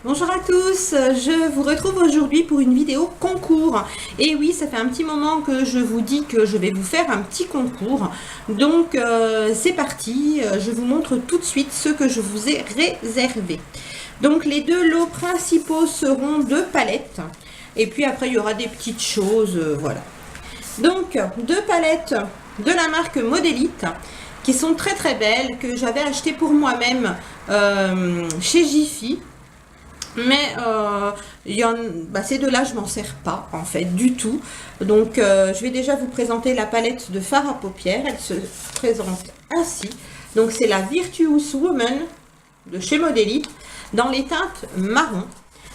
Bonjour à tous, je vous retrouve aujourd'hui pour une vidéo concours. Et oui, ça fait un petit moment que je vous dis que je vais vous faire un petit concours. Donc c'est parti, je vous montre tout de suite ce que je vous ai réservé. Donc les deux lots principaux seront deux palettes. Et puis après il y aura des petites choses, voilà. Donc deux palettes de la marque Modélite qui sont très très belles, que j'avais acheté pour moi-même chez Jiffy. Mais ces deux-là, je m'en sers pas en fait du tout. Donc je vais déjà vous présenter la palette de fard à paupières. Elle se présente ainsi. Donc c'est la Virtuous Woman de chez Modélite dans les teintes marron.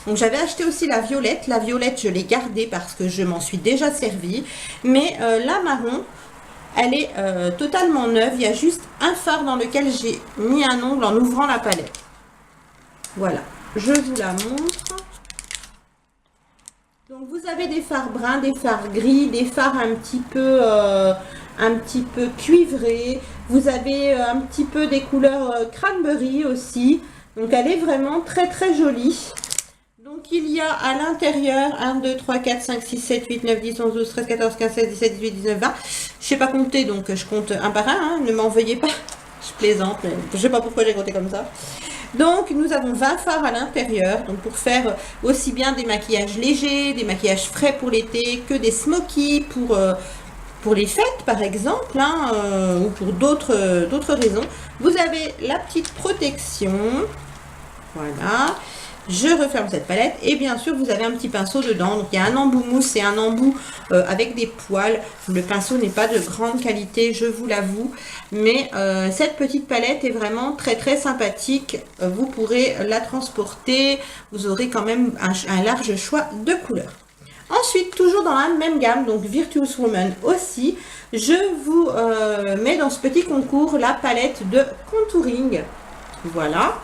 Donc j'avais acheté aussi la violette. La violette, je l'ai gardée parce que je m'en suis déjà servi. Mais la marron, elle est totalement neuve. Il y a juste un fard dans lequel j'ai mis un ongle en ouvrant la palette. Voilà. Je vous la montre. Donc vous avez des fards bruns, des fards gris, des fards un petit peu cuivrés. Vous avez un petit peu des couleurs cranberry aussi. Donc elle est vraiment très très jolie. Donc il y a à l'intérieur 1, 2, 3, 4, 5, 6, 7, 8, 9, 10, 11, 12, 13, 14, 15, 16, 17, 18, 19, 20. Je sais pas compter, donc je compte un par un. Hein, ne m'en veuillez pas. Je plaisante, mais je sais pas pourquoi j'ai compté comme ça. Donc nous avons 20 fards à l'intérieur, donc pour faire aussi bien des maquillages légers, des maquillages frais pour l'été, que des smokies pour les fêtes par exemple, hein, ou pour d'autres raisons. Vous avez la petite protection, voilà. Je referme cette palette et bien sûr vous avez un petit pinceau dedans. Donc il y a un embout mousse et un embout avec des poils. Le pinceau n'est pas de grande qualité, je vous l'avoue, mais cette petite palette est vraiment très très sympathique. Vous pourrez la transporter, vous aurez quand même un large choix de couleurs. Ensuite, toujours dans la même gamme, donc Virtuous Woman aussi, je vous mets dans ce petit concours la palette de contouring. Voilà.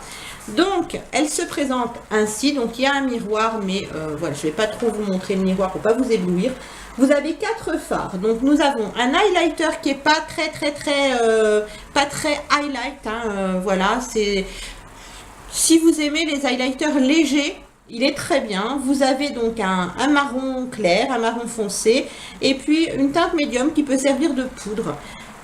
Donc, elle se présente ainsi. Donc, il y a un miroir, mais voilà, je ne vais pas trop vous montrer le miroir pour ne pas vous éblouir. Vous avez 4 fards. Donc, nous avons un highlighter qui n'est pas pas très highlight. Hein, voilà, c'est... Si vous aimez les highlighters légers, il est très bien. Vous avez donc un marron clair, un marron foncé, et puis une teinte médium qui peut servir de poudre.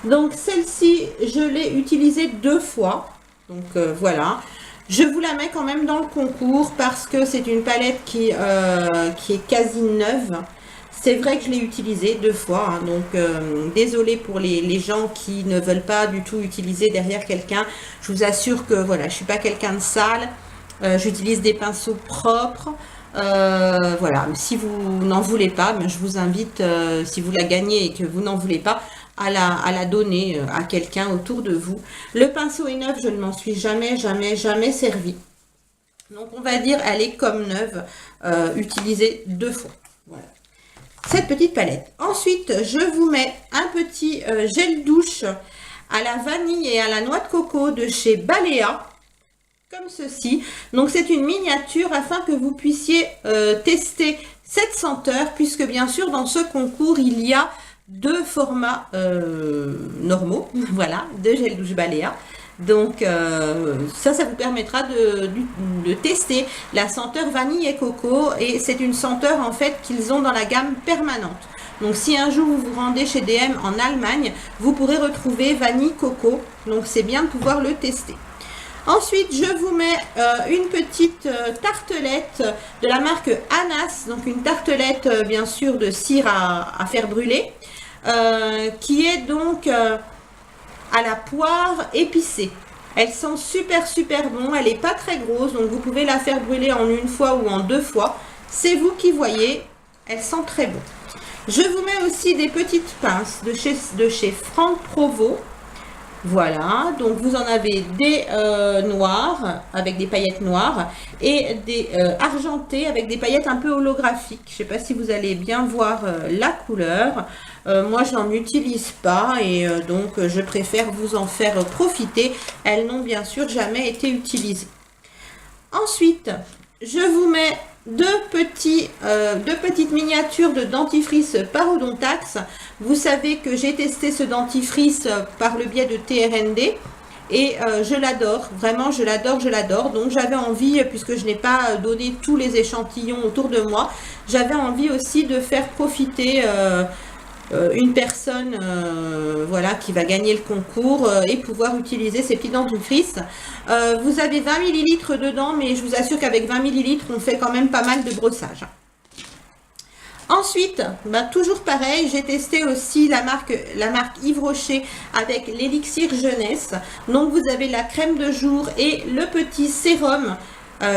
Donc, celle-ci, je l'ai utilisée 2 fois. Donc, voilà. Je vous la mets quand même dans le concours parce que c'est une palette qui est quasi neuve. C'est vrai que je l'ai utilisée 2 fois, hein, donc désolée pour les gens qui ne veulent pas du tout utiliser derrière quelqu'un. Je vous assure que voilà, je ne suis pas quelqu'un de sale. J'utilise des pinceaux propres. Voilà, si vous n'en voulez pas, mais je vous invite, si vous la gagnez et que vous n'en voulez pas, à la donner à quelqu'un autour de vous. Le pinceau est neuf, je ne m'en suis jamais servi. Donc on va dire, elle est comme neuve, utilisée 2 fois. Voilà. Cette petite palette. Ensuite, je vous mets un petit gel douche à la vanille et à la noix de coco de chez Balea. Comme ceci. Donc c'est une miniature afin que vous puissiez tester cette senteur, puisque bien sûr dans ce concours il y a 2 formats normaux, voilà, de gel douche Balea. Donc ça vous permettra de tester la senteur vanille et coco, et c'est une senteur en fait qu'ils ont dans la gamme permanente. Donc si un jour vous vous rendez chez DM en Allemagne, vous pourrez retrouver vanille coco, donc c'est bien de pouvoir le tester. Ensuite, je vous mets une petite tartelette de la marque Anas, donc une tartelette bien sûr de cire à faire brûler, qui est donc à la poire épicée. Elle sent super bon, elle n'est pas très grosse, donc vous pouvez la faire brûler en 1 fois ou en 2 fois. C'est vous qui voyez, elle sent très bon. Je vous mets aussi des petites pinces de chez Franck Provo. Voilà, donc vous en avez des noirs avec des paillettes noires et des argentés avec des paillettes un peu holographiques. Je ne sais pas si vous allez bien voir la couleur. Moi, je n'en utilise pas et donc je préfère vous en faire profiter. Elles n'ont bien sûr jamais été utilisées. Ensuite, je vous mets deux petites miniatures de dentifrice Parodontax. Vous savez que j'ai testé ce dentifrice par le biais de TRND et je l'adore, vraiment je l'adore, je l'adore. Donc j'avais envie, puisque je n'ai pas donné tous les échantillons autour de moi, j'avais envie aussi de faire profiter une personne voilà, qui va gagner le concours et pouvoir utiliser ces petits dentifrices. Vous avez 20 ml dedans, mais je vous assure qu'avec 20 ml on fait quand même pas mal de brossage. Ensuite, bah, toujours pareil, j'ai testé aussi la marque Yves Rocher avec l'élixir jeunesse. Donc vous avez la crème de jour et le petit sérum.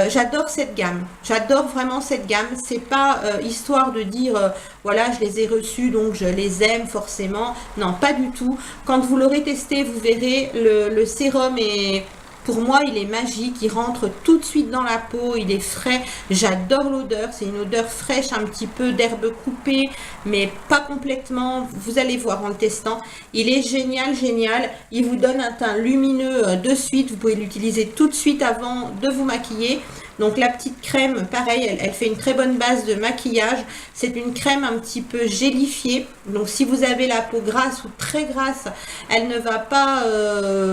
J'adore cette gamme, j'adore vraiment cette gamme. C'est pas histoire de dire voilà, je les ai reçus donc je les aime forcément. Non, pas du tout. Quand vous l'aurez testé, vous verrez, le sérum est, pour moi, il est magique, il rentre tout de suite dans la peau, il est frais, j'adore l'odeur, c'est une odeur fraîche, un petit peu d'herbe coupée, mais pas complètement, vous allez voir en le testant, il est génial, génial, il vous donne un teint lumineux de suite, vous pouvez l'utiliser tout de suite avant de vous maquiller. Donc la petite crème, pareil, elle fait une très bonne base de maquillage. C'est une crème un petit peu gélifiée. Donc si vous avez la peau grasse ou très grasse, elle ne va pas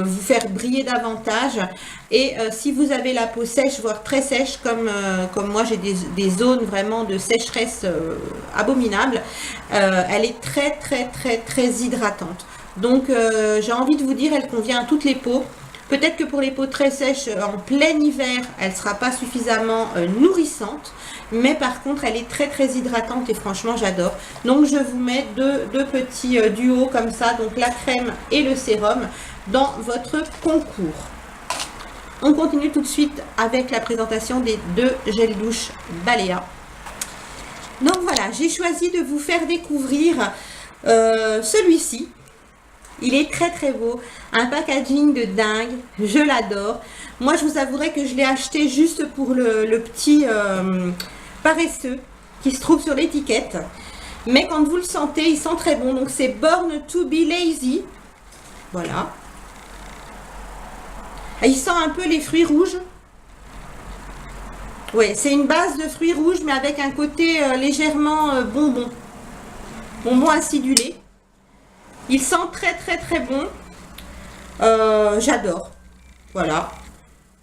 vous faire briller davantage. Et si vous avez la peau sèche, voire très sèche, comme moi j'ai des zones vraiment de sécheresse abominable, elle est très très très très hydratante. Donc j'ai envie de vous dire, elle convient à toutes les peaux. Peut-être que pour les peaux très sèches, en plein hiver, elle ne sera pas suffisamment nourrissante. Mais par contre, elle est très très hydratante et franchement, j'adore. Donc, je vous mets deux petits duos comme ça, donc la crème et le sérum, dans votre concours. On continue tout de suite avec la présentation des deux gels douche Balea. Donc voilà, j'ai choisi de vous faire découvrir celui-ci. Il est très très beau, un packaging de dingue, je l'adore. Moi je vous avouerai que je l'ai acheté juste pour le petit paresseux qui se trouve sur l'étiquette. Mais quand vous le sentez, il sent très bon. Donc c'est Born to be Lazy. Voilà. Il sent un peu les fruits rouges. Oui, c'est une base de fruits rouges mais avec un côté légèrement bonbon. Bonbon acidulé. Il sent très très très bon. J'adore. Voilà.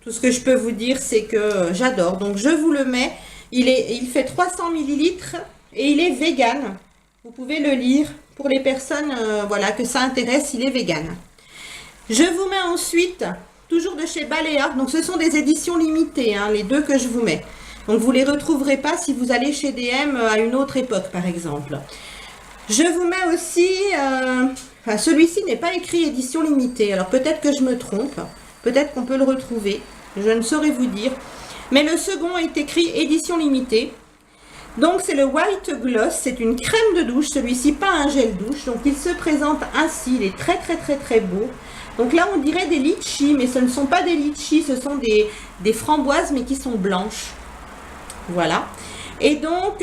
Tout ce que je peux vous dire, c'est que j'adore. Donc je vous le mets. Il fait 300 ml et il est vegan. Vous pouvez le lire pour les personnes voilà, que ça intéresse. Il est vegan. Je vous mets ensuite, toujours de chez Balea. Donc ce sont des éditions limitées, hein, les deux que je vous mets. Donc vous ne les retrouverez pas si vous allez chez DM à une autre époque, par exemple. Je vous mets aussi, enfin celui-ci n'est pas écrit édition limitée, alors peut-être que je me trompe, peut-être qu'on peut le retrouver, je ne saurais vous dire. Mais le second est écrit édition limitée. Donc c'est le White Gloss, c'est une crème de douche, celui-ci pas un gel douche. Donc il se présente ainsi, il est très très très très beau. Donc là on dirait des litchis, mais ce ne sont pas des litchis, ce sont des framboises mais qui sont blanches. Voilà. Et donc,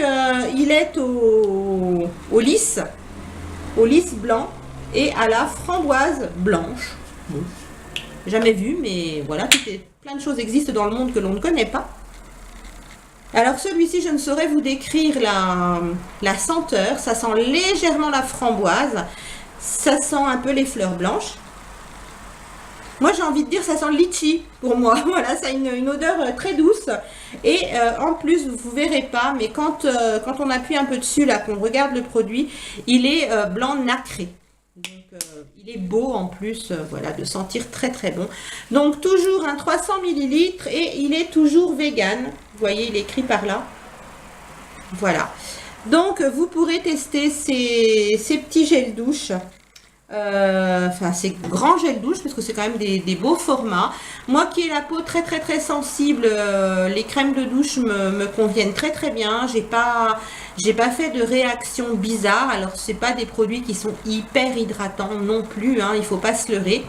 il est au lys blanc et à la framboise blanche. Bon, jamais vu, mais voilà, plein de choses existent dans le monde que l'on ne connaît pas. Alors, celui-ci, je ne saurais vous décrire la senteur. Ça sent légèrement la framboise. Ça sent un peu les fleurs blanches. Moi, j'ai envie de dire, ça sent le litchi pour moi. Voilà, ça a une odeur très douce. Et en plus, vous ne verrez pas, mais quand on appuie un peu dessus, là, qu'on regarde le produit, il est blanc nacré. Donc, il est beau en plus, voilà, de sentir très très bon. Donc, toujours un 300 ml et il est toujours vegan. Vous voyez, il est écrit par là. Voilà. Donc, vous pourrez tester ces petits gels douche. Enfin ces grands gels douche parce que c'est quand même des beaux formats. Moi qui ai la peau très très très sensible, les crèmes de douche me conviennent très très bien. J'ai pas fait de réaction bizarre. Alors c'est pas des produits qui sont hyper hydratants non plus, hein, il faut pas se leurrer.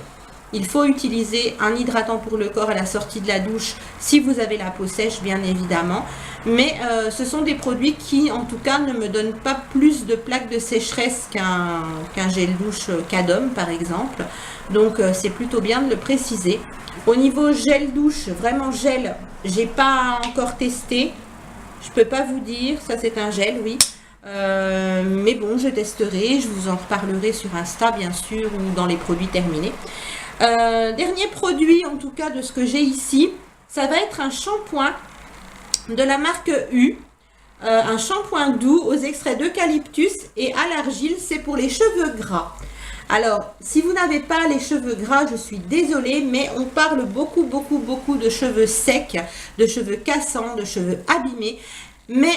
Il faut utiliser un hydratant pour le corps à la sortie de la douche si vous avez la peau sèche, bien évidemment. Mais ce sont des produits qui, en tout cas, ne me donnent pas plus de plaques de sécheresse qu'un gel douche Cadom, par exemple. Donc, c'est plutôt bien de le préciser. Au niveau gel douche, vraiment gel, j'ai pas encore testé. Je peux pas vous dire, ça c'est un gel, oui. Mais bon, je testerai, je vous en reparlerai sur Insta, bien sûr, ou dans les produits terminés. Dernier produit, en tout cas de ce que j'ai ici, ça va être un shampoing de la marque U. Un shampoing doux aux extraits d'eucalyptus et à l'argile, c'est pour les cheveux gras. Alors, si vous n'avez pas les cheveux gras, je suis désolée, mais on parle beaucoup de cheveux secs, de cheveux cassants, de cheveux abîmés. Mais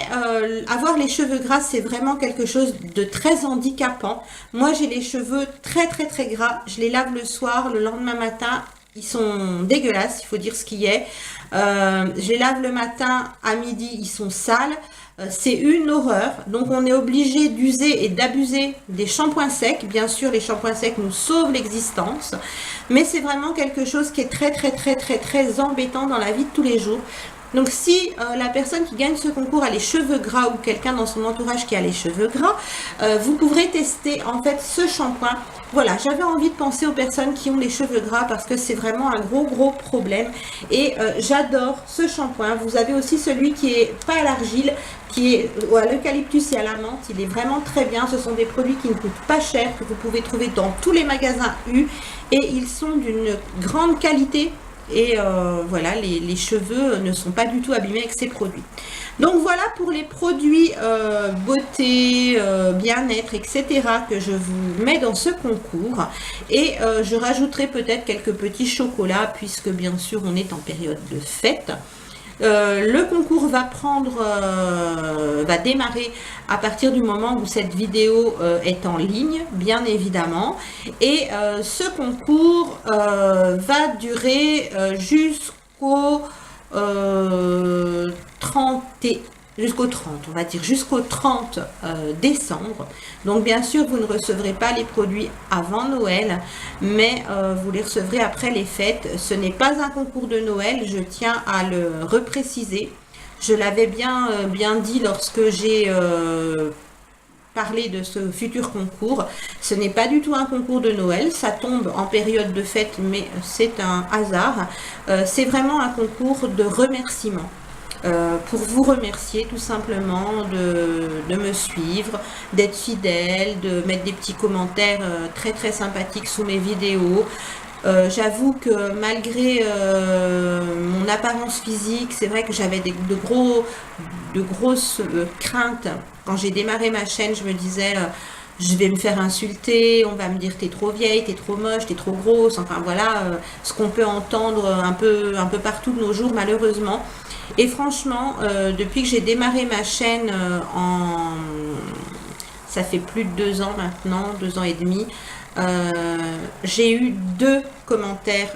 avoir les cheveux gras, c'est vraiment quelque chose de très handicapant. Moi, j'ai les cheveux très gras. Je les lave le soir, le lendemain matin, ils sont dégueulasses, il faut dire ce qui est. Je les lave le matin, à midi, ils sont sales. C'est une horreur. Donc, on est obligé d'user et d'abuser des shampoings secs. Bien sûr, les shampoings secs nous sauvent l'existence. Mais c'est vraiment quelque chose qui est très embêtant dans la vie de tous les jours. Donc si la personne qui gagne ce concours a les cheveux gras ou quelqu'un dans son entourage qui a les cheveux gras, vous pourrez tester en fait ce shampoing. Voilà, j'avais envie de penser aux personnes qui ont les cheveux gras parce que c'est vraiment un gros problème. Et j'adore ce shampoing. Vous avez aussi celui qui est pas à l'argile, qui est à l'eucalyptus et à la menthe. Il est vraiment très bien. Ce sont des produits qui ne coûtent pas cher, que vous pouvez trouver dans tous les magasins U. Et ils sont d'une grande qualité. Et voilà, les cheveux ne sont pas du tout abîmés avec ces produits. Donc voilà pour les produits beauté, bien-être, etc. que je vous mets dans ce concours. Et je rajouterai peut-être quelques petits chocolats puisque bien sûr on est en période de fête. Le concours va démarrer à partir du moment où cette vidéo est en ligne, bien évidemment. Et ce concours va durer jusqu'au 30, on va dire jusqu'au 30 décembre. Donc bien sûr, vous ne recevrez pas les produits avant Noël, mais vous les recevrez après les fêtes. Ce n'est pas un concours de Noël, je tiens à le repréciser. Je l'avais bien dit lorsque j'ai parlé de ce futur concours. Ce n'est pas du tout un concours de Noël, ça tombe en période de fête, mais c'est un hasard. C'est vraiment un concours de remerciement. Pour vous remercier tout simplement de me suivre, d'être fidèle, de mettre des petits commentaires très sympathiques sous mes vidéos. J'avoue que malgré mon apparence physique, c'est vrai que j'avais de grosses craintes. Quand j'ai démarré ma chaîne, je me disais... je vais me faire insulter, on va me dire t'es trop vieille, t'es trop moche, t'es trop grosse, enfin voilà, ce qu'on peut entendre un peu partout de nos jours malheureusement. Et franchement, depuis que j'ai démarré ma chaîne ça fait plus de 2 ans maintenant, 2 ans et demi, j'ai eu 2 commentaires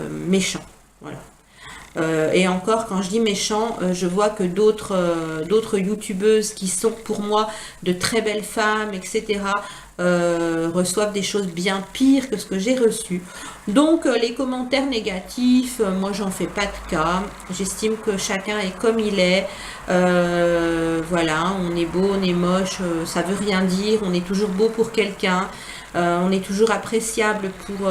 méchants, voilà. Et encore, quand je dis méchant, je vois que d'autres youtubeuses qui sont pour moi de très belles femmes, etc., reçoivent des choses bien pires que ce que j'ai reçu. Donc les commentaires négatifs, moi j'en fais pas de cas. J'estime que chacun est comme il est. Voilà, on est beau, on est moche, ça veut rien dire. On est toujours beau pour quelqu'un. On est toujours appréciable pour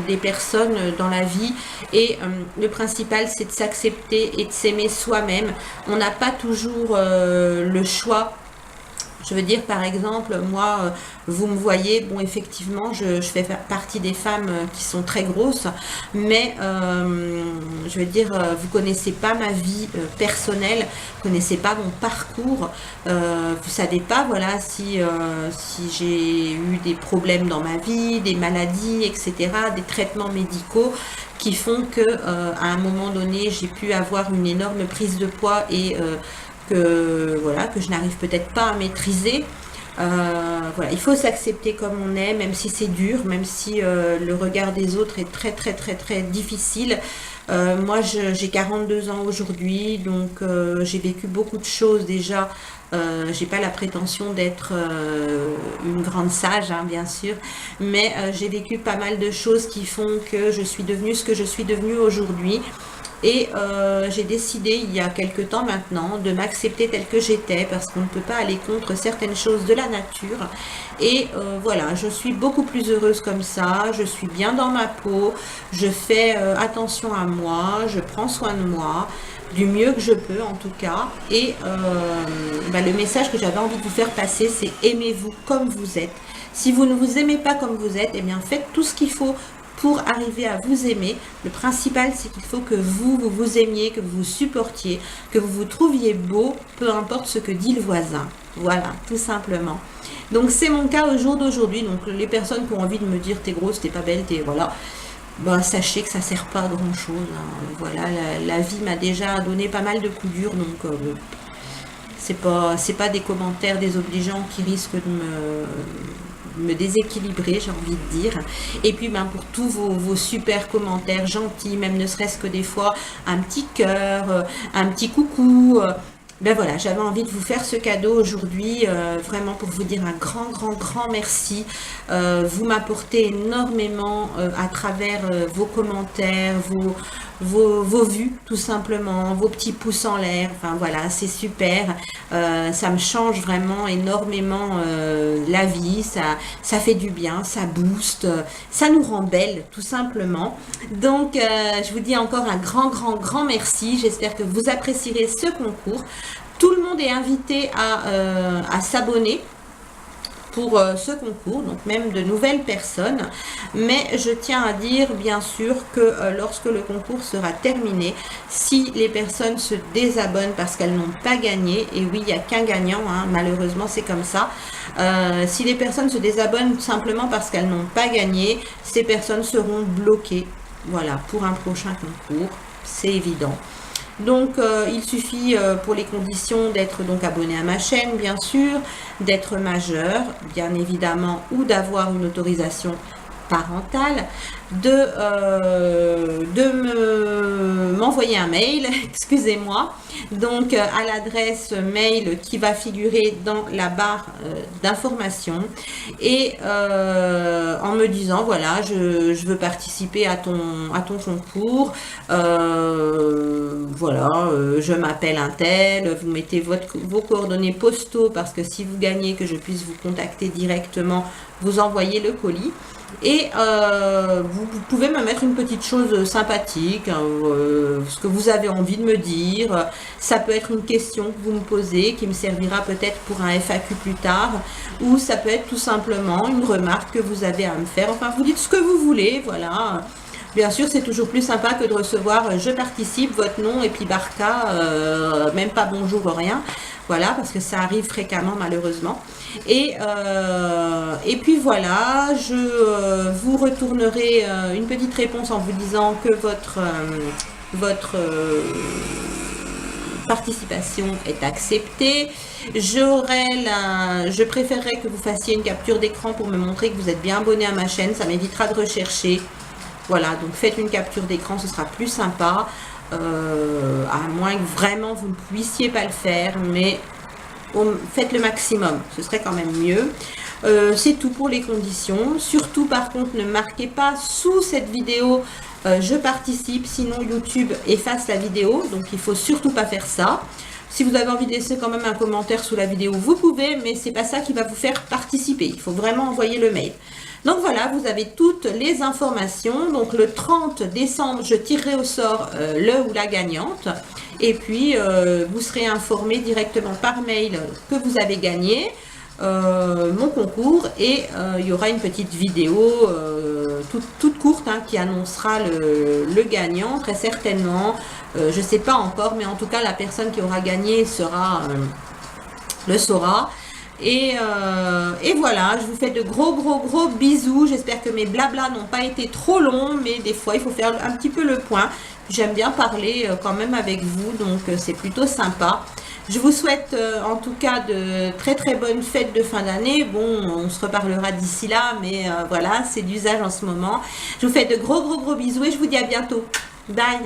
des personnes dans la vie et le principal c'est de s'accepter et de s'aimer soi-même. On n'a pas toujours le choix. Je veux dire, par exemple, moi, vous me voyez, bon, effectivement, je fais partie des femmes qui sont très grosses, mais je veux dire, vous connaissez pas ma vie personnelle, vous connaissez pas mon parcours, vous savez pas, voilà, si j'ai eu des problèmes dans ma vie, des maladies, etc., des traitements médicaux qui font que, à un moment donné, j'ai pu avoir une énorme prise de poids et voilà, que je n'arrive peut-être pas à maîtriser. Voilà, il faut s'accepter comme on est, même si c'est dur, même si le regard des autres est très difficile. Moi, j'ai 42 ans aujourd'hui, donc j'ai vécu beaucoup de choses déjà. J'ai pas la prétention d'être une grande sage, hein, bien sûr, mais j'ai vécu pas mal de choses qui font que je suis devenue ce que je suis devenue aujourd'hui. Et j'ai décidé il y a quelque temps maintenant de m'accepter telle que j'étais parce qu'on ne peut pas aller contre certaines choses de la nature. Et voilà, je suis beaucoup plus heureuse comme ça, je suis bien dans ma peau, je fais attention à moi, je prends soin de moi, du mieux que je peux en tout cas. Et le message que j'avais envie de vous faire passer, c'est aimez-vous comme vous êtes. Si vous ne vous aimez pas comme vous êtes, eh bien faites tout ce qu'il faut pour arriver à vous aimer, le principal c'est qu'il faut que vous vous aimiez, que vous vous supportiez, que vous vous trouviez beau, peu importe ce que dit le voisin. Voilà, tout simplement. Donc c'est mon cas au jour d'aujourd'hui. Donc les personnes qui ont envie de me dire t'es grosse, t'es pas belle, t'es voilà, ben, sachez que ça sert pas à grand chose. Hein. Voilà, la vie m'a déjà donné pas mal de coups durs, donc c'est pas des commentaires désobligeants qui risquent de me déséquilibrer, j'ai envie de dire. Et puis ben, pour tous vos super commentaires gentils, même ne serait-ce que des fois un petit cœur, un petit coucou. Ben voilà, j'avais envie de vous faire ce cadeau aujourd'hui, vraiment pour vous dire un grand merci. Vous m'apportez énormément à travers vos commentaires, vos vues tout simplement, vos petits pouces en l'air, enfin voilà, c'est super. Ça me change vraiment énormément la vie, ça fait du bien, ça booste, ça nous rend belle tout simplement. Donc je vous dis encore un grand merci, j'espère que vous apprécierez ce concours. Tout le monde est invité à s'abonner pour ce concours, donc même de nouvelles personnes, mais je tiens à dire bien sûr que lorsque le concours sera terminé, si les personnes se désabonnent parce qu'elles n'ont pas gagné, et oui il n'y a qu'un gagnant, hein, malheureusement c'est comme ça, si les personnes se désabonnent simplement parce qu'elles n'ont pas gagné, ces personnes seront bloquées, voilà, pour un prochain concours, c'est évident. Donc il suffit pour les conditions d'être donc abonné à ma chaîne bien sûr, d'être majeur bien évidemment ou d'avoir une autorisation parentale, de m'envoyer un mail, excusez-moi, donc à l'adresse mail qui va figurer dans la barre d'information et en me disant voilà je veux participer à ton concours, voilà, je m'appelle un tel, vous mettez vos coordonnées postaux parce que si vous gagnez que je puisse vous contacter directement, vous envoyez le colis. Et vous pouvez me mettre une petite chose sympathique, hein, ce que vous avez envie de me dire. Ça peut être une question que vous me posez qui me servira peut-être pour un FAQ plus tard, ou ça peut être tout simplement une remarque que vous avez à me faire. Enfin, vous dites ce que vous voulez, voilà. Bien sûr, c'est toujours plus sympa que de recevoir je participe, votre nom et puis Barca, même pas bonjour, rien. Voilà, parce que ça arrive fréquemment malheureusement. Et puis voilà, je vous retournerai une petite réponse en vous disant que votre participation est acceptée. Je préférerais que vous fassiez une capture d'écran pour me montrer que vous êtes bien abonné à ma chaîne, ça m'évitera de rechercher. Voilà, donc faites une capture d'écran, ce sera plus sympa, à moins que vraiment vous ne puissiez pas le faire, mais faites le maximum, ce serait quand même mieux. C'est tout pour les conditions. Surtout par contre, ne marquez pas sous cette vidéo je participe, sinon YouTube efface la vidéo, donc il faut surtout pas faire ça. Si vous avez envie de laisser quand même un commentaire sous la vidéo, vous pouvez, mais c'est pas ça qui va vous faire participer. Il faut vraiment envoyer le mail. Donc voilà, vous avez toutes les informations. Donc le 30 décembre, je tirerai au sort le ou la gagnante. Et puis, vous serez informé directement par mail que vous avez gagné mon concours. Et il y aura une petite vidéo toute courte hein, qui annoncera le gagnant, très certainement. Je ne sais pas encore, mais en tout cas, la personne qui aura gagné le saura. Et voilà, je vous fais de gros bisous. J'espère que mes blablas n'ont pas été trop longs, mais des fois, il faut faire un petit peu le point. J'aime bien parler quand même avec vous, donc c'est plutôt sympa. Je vous souhaite en tout cas de très bonnes fêtes de fin d'année. Bon, on se reparlera d'ici là, mais voilà, c'est d'usage en ce moment. Je vous fais de gros bisous et je vous dis à bientôt. Bye!